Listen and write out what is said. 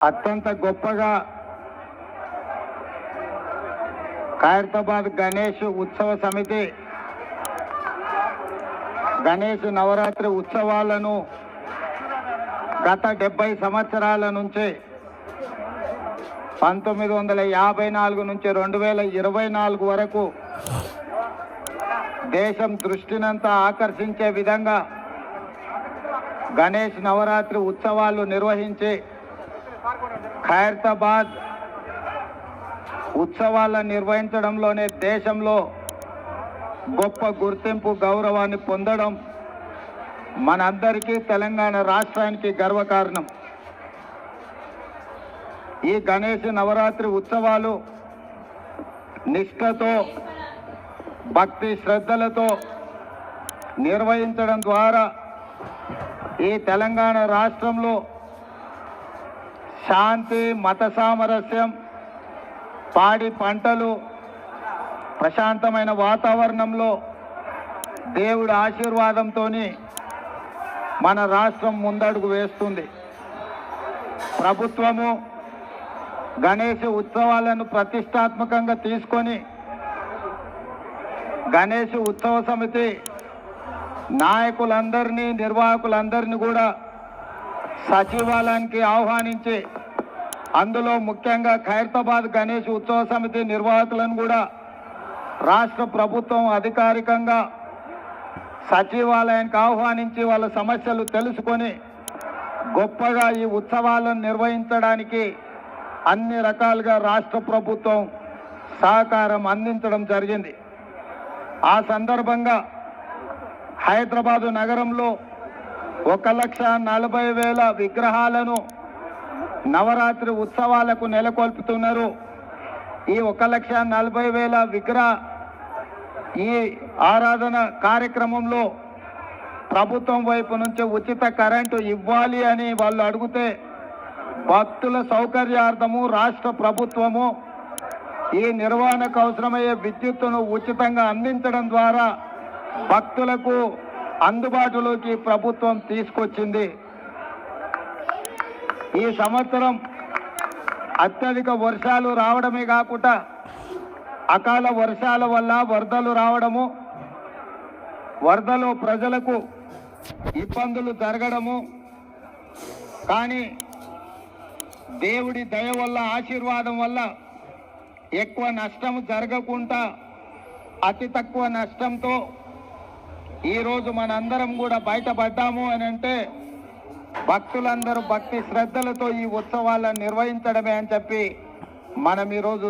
అత్యంత గొప్పగా ఖైరతాబాద్ గణేష్ ఉత్సవ సమితి గణేష్ నవరాత్రి ఉత్సవాలను గత 70 సంవత్సరాల నుంచి 1954 నుంచి 2024 వరకు దేశం దృష్టినంతా ఆకర్షించే విధంగా గణేష్ నవరాత్రి ఉత్సవాలు నిర్వహించి ఖైరతాబాద్ ఉత్సవాలను నిర్వహించడంలోనే దేశంలో గొప్ప గుర్తింపు గౌరవాన్ని పొందడం మనందరికీ తెలంగాణ రాష్ట్రానికి గర్వకారణం. ఈ గణేష్ నవరాత్రి ఉత్సవాలు నిష్ఠతో భక్తి శ్రద్ధలతో నిర్వహించడం ద్వారా ఈ తెలంగాణ రాష్ట్రంలో శాంతి, మత సామరస్యం, పాడి పంటలు, ప్రశాంతమైన వాతావరణంలో దేవుడి ఆశీర్వాదంతో మన రాష్ట్రం ముందడుగు వేస్తుంది. ప్రభుత్వము గణేష్ ఉత్సవాలను ప్రతిష్టాత్మకంగా తీసుకొని గణేష్ ఉత్సవ సమితి నాయకులందరినీ, నిర్వాహకులందరినీ కూడా సచివాలయానికి ఆహ్వానించి అందులో ముఖ్యంగా ఖైరతాబాద్ గణేష్ ఉత్సవ సమితి నిర్వాహకులను కూడా రాష్ట్ర ప్రభుత్వం అధికారికంగా సచివాలయానికి ఆహ్వానించి వాళ్ళ సమస్యలు తెలుసుకొని గొప్పగా ఈ ఉత్సవాలను నిర్వహించడానికి అన్ని రకాలుగా రాష్ట్ర ప్రభుత్వం సహకారం అందించడం జరిగింది. ఆ సందర్భంగా హైదరాబాదు నగరంలో 1,40,000 విగ్రహాలను నవరాత్రి ఉత్సవాలకు నెలకొల్పుతున్నారు. ఈ 1,40,000 విగ్రహ ఈ ఆరాధన కార్యక్రమంలో ప్రభుత్వం వైపు నుంచి ఉచిత కరెంటు ఇవ్వాలి అని వాళ్ళు అడిగితే భక్తుల సౌకర్యార్థము రాష్ట్ర ప్రభుత్వము ఈ నిర్వహణకు అవసరమయ్యే విద్యుత్తును ఉచితంగా అందించడం ద్వారా భక్తులకు అందుబాటులోకి ప్రభుత్వం తీసుకొచ్చింది. ఈ సంవత్సరం అత్యధిక వర్షాలు రావడమే కాకుండా అకాల వర్షాల వల్ల వరదలు రావడము, వరదలో ప్రజలకు ఇబ్బందులు జరగడము, కానీ దేవుడి దయ వల్ల, ఆశీర్వాదం వల్ల ఎక్కువ నష్టం జరగకుండా అతి తక్కువ నష్టంతో ఈరోజు మనందరం కూడా బయటపడ్డాము అని అంటే భక్తులందరూ భక్తి శ్రద్ధలతో ఈ ఉత్సవాలను నిర్వహించడమే అని చెప్పి మనం ఈరోజు